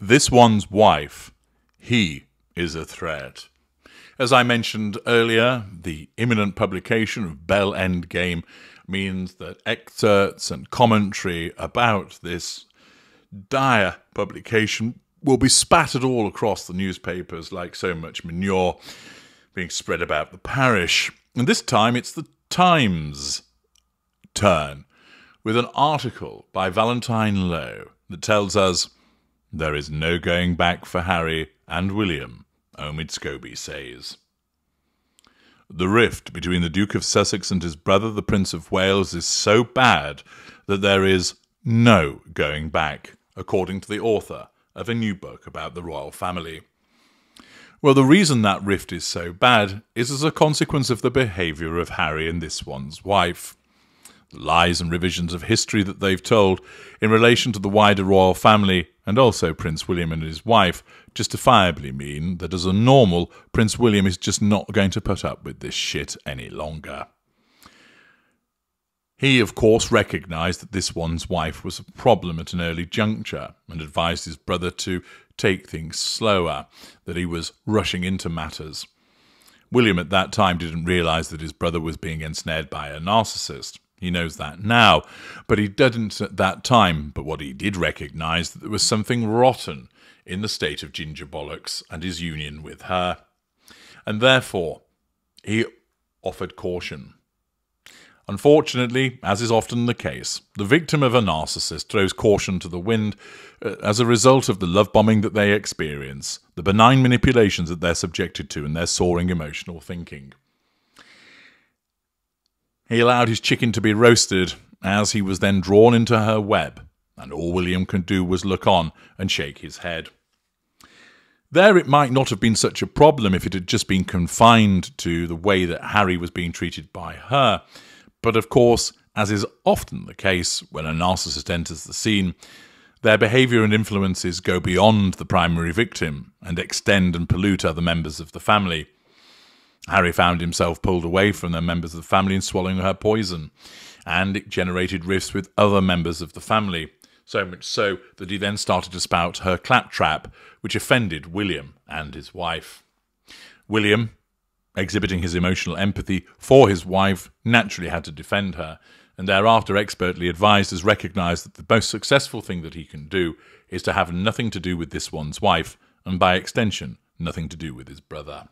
This one's wife, he is a threat. As I mentioned earlier, the imminent publication of Bell Endgame means that excerpts and commentary about this dire publication will be spattered all across the newspapers like so much manure being spread about the parish. And this time it's the Times' turn, with an article by Valentine Lowe that tells us there is no going back for Harry and William, Omid Scobie says. The rift between the Duke of Sussex and his brother, the Prince of Wales, is so bad that there is no going back, according to the author of a new book about the royal family. Well, the reason that rift is so bad is as a consequence of the behaviour of Harry and this one's wife. The lies and revisions of history that they've told in relation to the wider royal family and also Prince William and his wife justifiably mean that as a normal, Prince William is just not going to put up with this shit any longer. He, of course, recognised that this one's wife was a problem at an early juncture and advised his brother to take things slower, that he was rushing into matters. William at that time didn't realise that his brother was being ensnared by a narcissist. He knows that now, but he didn't at that time. But what he did recognise that there was something rotten in the state of Ginger Bollocks and his union with her. And therefore, he offered caution. Unfortunately, as is often the case, the victim of a narcissist throws caution to the wind as a result of the love bombing that they experience, the benign manipulations that they're subjected to, and their soaring emotional thinking. He allowed his chicken to be roasted as he was then drawn into her web, and all William could do was look on and shake his head. There it might not have been such a problem if it had just been confined to the way that Harry was being treated by her. But of course, as is often the case when a narcissist enters the scene, their behaviour and influences go beyond the primary victim and extend and pollute other members of the family. Harry found himself pulled away from the members of the family and swallowing her poison, and it generated rifts with other members of the family, so much so that he then started to spout her claptrap, which offended William and his wife. William, exhibiting his emotional empathy for his wife, naturally had to defend her, and thereafter expertly advised has recognised that the most successful thing that he can do is to have nothing to do with this one's wife, and by extension, nothing to do with his brother.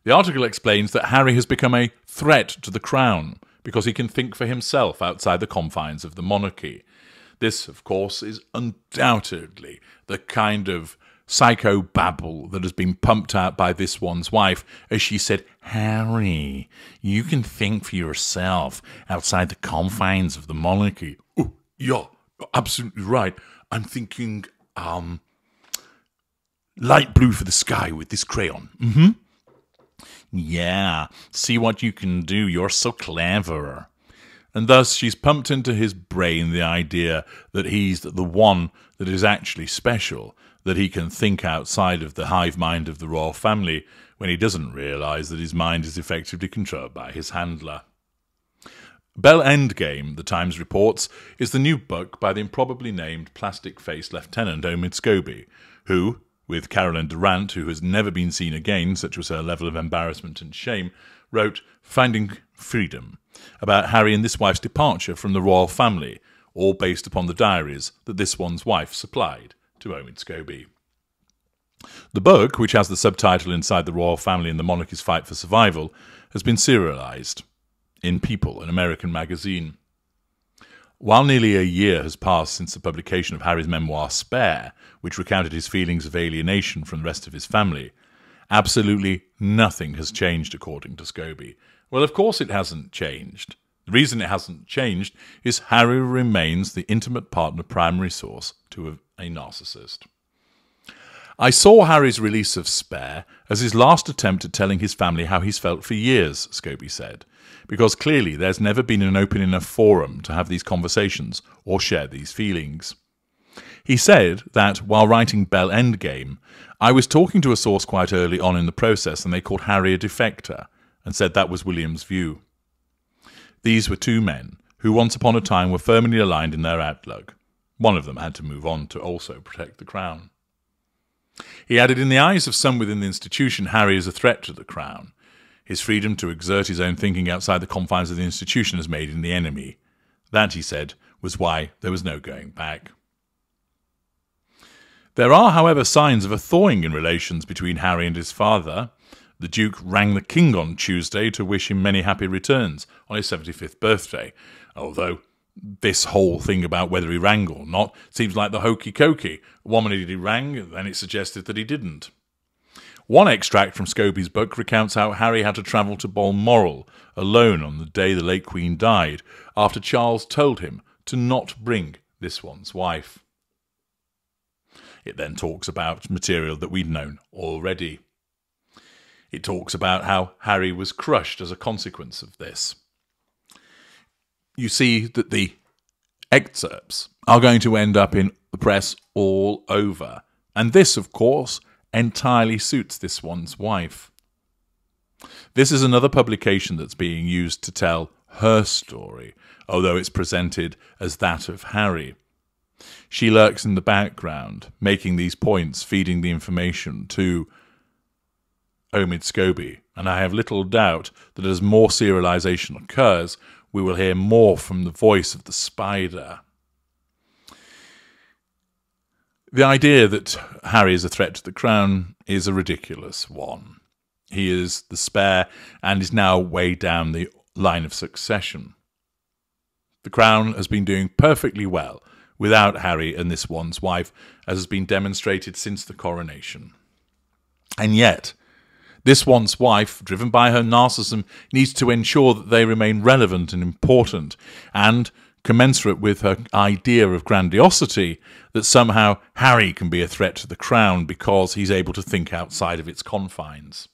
The article explains that Harry has become a threat to the crown because he can think for himself outside the confines of the monarchy. This, of course, is undoubtedly the kind of psychobabble that has been pumped out by this one's wife as she said, "Harry, you can think for yourself outside the confines of the monarchy." Oh, yeah, absolutely right. I'm thinking light blue for the sky with this crayon. Yeah, see what you can do. You're so clever. And thus she's pumped into his brain the idea that he's the one that is actually special, that he can think outside of the hive mind of the royal family, when he doesn't realise that his mind is effectively controlled by his handler. Bell Endgame, the Times reports, is the new book by the improbably named plastic-faced Lieutenant Omid Scobie, who, with Caroline Durant, who has never been seen again, such was her level of embarrassment and shame, wrote Finding Freedom, about Harry and this wife's departure from the royal family, all based upon the diaries that this one's wife supplied to Omid Scobie. The book, which has the subtitle Inside the Royal Family and the Monarchy's Fight for Survival, has been serialised in People, an American magazine. While nearly a year has passed since the publication of Harry's memoir Spare, which recounted his feelings of alienation from the rest of his family, absolutely nothing has changed, according to Scobie. Well, of course it hasn't changed. The reason it hasn't changed is Harry remains the intimate partner primary source to a narcissist. I saw Harry's release of Spare as his last attempt at telling his family how he's felt for years, Scobie said, because clearly there's never been an open enough forum to have these conversations or share these feelings. He said that, while writing Bell Endgame, I was talking to a source quite early on in the process and they called Harry a defector, and said that was William's view. These were two men who once upon a time were firmly aligned in their outlook. One of them had to move on to also protect the crown. He added, in the eyes of some within the institution, Harry is a threat to the crown. His freedom to exert his own thinking outside the confines of the institution has made him the enemy. That, he said, was why there was no going back. There are, however, signs of a thawing in relations between Harry and his father. The Duke rang the King on Tuesday to wish him many happy returns on his 75th birthday, although this whole thing about whether he rang or not seems like the hokey-cokey. One minute he rang, then it suggested that he didn't. One extract from Scobie's book recounts how Harry had to travel to Balmoral alone on the day the late Queen died, after Charles told him to not bring this one's wife. It then talks about material that we'd known already. It talks about how Harry was crushed as a consequence of this. You see that the excerpts are going to end up in the press all over. And this, of course, entirely suits this one's wife. This is another publication that's being used to tell her story, although it's presented as that of Harry. She lurks in the background, making these points, feeding the information to Omid Scobie, and I have little doubt that as more serialization occurs, we will hear more from the voice of the spider. The idea that Harry is a threat to the crown is a ridiculous one. He is the spare and is now way down the line of succession. The crown has been doing perfectly well without Harry and this one's wife, as has been demonstrated since the coronation. And yet, this one's wife, driven by her narcissism, needs to ensure that they remain relevant and important, and commensurate with her idea of grandiosity, that somehow Harry can be a threat to the crown because he's able to think outside of its confines.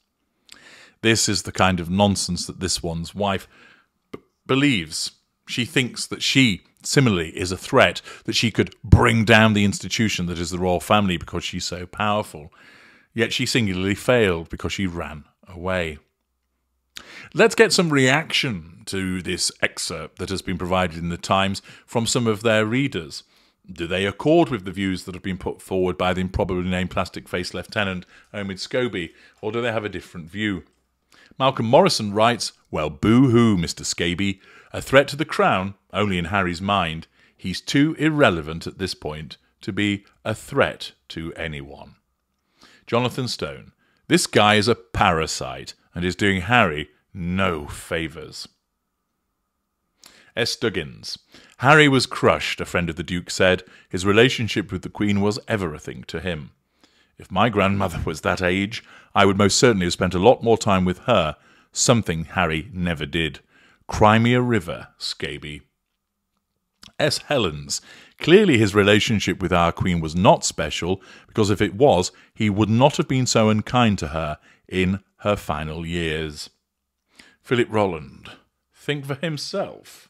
This is the kind of nonsense that this one's wife believes. She thinks that she, similarly, is a threat, that she could bring down the institution that is the royal family because she's so powerful. Yet she singularly failed because she ran away. Let's get some reaction to this excerpt that has been provided in the Times from some of their readers. Do they accord with the views that have been put forward by the improbably named plastic-faced Lieutenant Omid Scobie, or do they have a different view? Malcolm Morrison writes, "Well, boo-hoo, Mr. Scobie. A threat to the crown, only in Harry's mind. He's too irrelevant at this point to be a threat to anyone." Jonathan Stone, "This guy is a parasite and is doing Harry no favours." S. Duggins, "Harry was crushed, a friend of the Duke said. His relationship with the Queen was everything to him. If my grandmother was that age, I would most certainly have spent a lot more time with her, something Harry never did. Cry me a river, Scobie." S. Helens, "Clearly his relationship with our Queen was not special, because if it was, he would not have been so unkind to her in her final years." Philip Rolland, "Think for himself."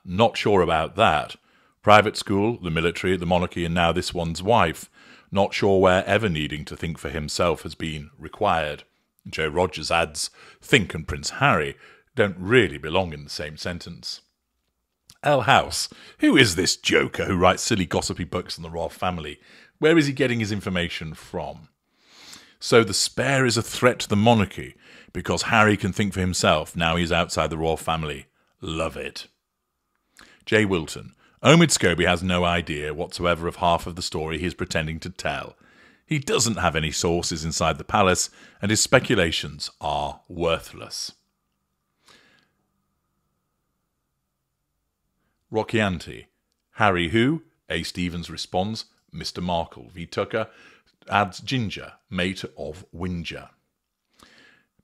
Not sure about that. Private school, the military, the monarchy, and now this one's wife. Not sure where ever needing to think for himself has been required. Joe Rogers adds, "Think and Prince Harry don't really belong in the same sentence." L. House, "Who is this joker who writes silly gossipy books on the royal family? Where is he getting his information from?" So the spare is a threat to the monarchy because Harry can think for himself now he's outside the royal family. Love it. J. Wilton, "Omid Scobie has no idea whatsoever of half of the story he is pretending to tell. He doesn't have any sources inside the palace, and his speculations are worthless." Rocchianti, "Harry who?" A. Stevens responds, "Mr. Markle." V. Tucker adds, "Ginger, mate of Windsor."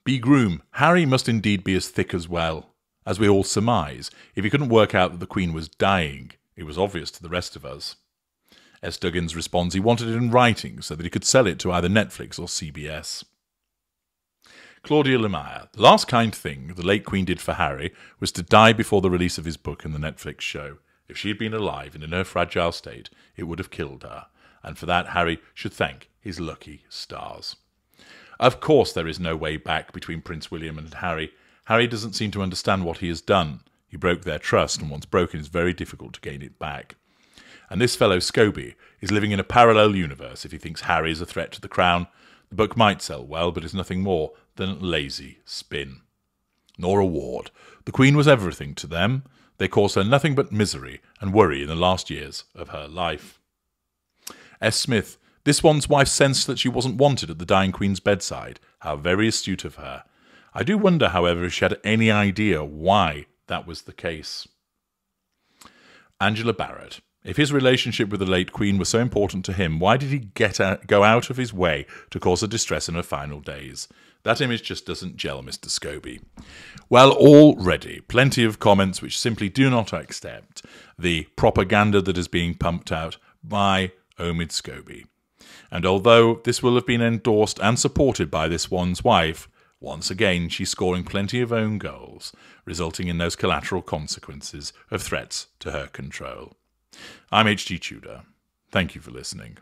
B. Groom, "Harry must indeed be as thick as well, as we all surmise. If he couldn't work out that the Queen was dying, it was obvious to the rest of us." S. Duggins responds he wanted it in writing so that he could sell it to either Netflix or CBS. Claudia Lemire, "The last kind thing the late Queen did for Harry was to die before the release of his book and the Netflix show. If she had been alive and in her fragile state, it would have killed her, and for that Harry should thank his lucky stars." Of course there is no way back between Prince William and Harry. Harry doesn't seem to understand what he has done. He broke their trust, and once broken, it's very difficult to gain it back. And this fellow Scobie is living in a parallel universe if he thinks Harry is a threat to the crown. The book might sell well, but is nothing more than lazy spin. Nora Ward. The Queen was everything to them. They caused her nothing but misery and worry in the last years of her life. S. Smith. This one's wife sensed that she wasn't wanted at the dying Queen's bedside. How very astute of her. I do wonder, however, if she had any idea why that was the case. Angela Barrett. If his relationship with the late Queen was so important to him, why did he go out of his way to cause her distress in her final days? That image just doesn't gel, Mr. Scobie. Well, already, plenty of comments which simply do not accept the propaganda that is being pumped out by Omid Scobie. And although this will have been endorsed and supported by this one's wife, once again she's scoring plenty of own goals, resulting in those collateral consequences of threats to her control. I'm H.G. Tudor. Thank you for listening.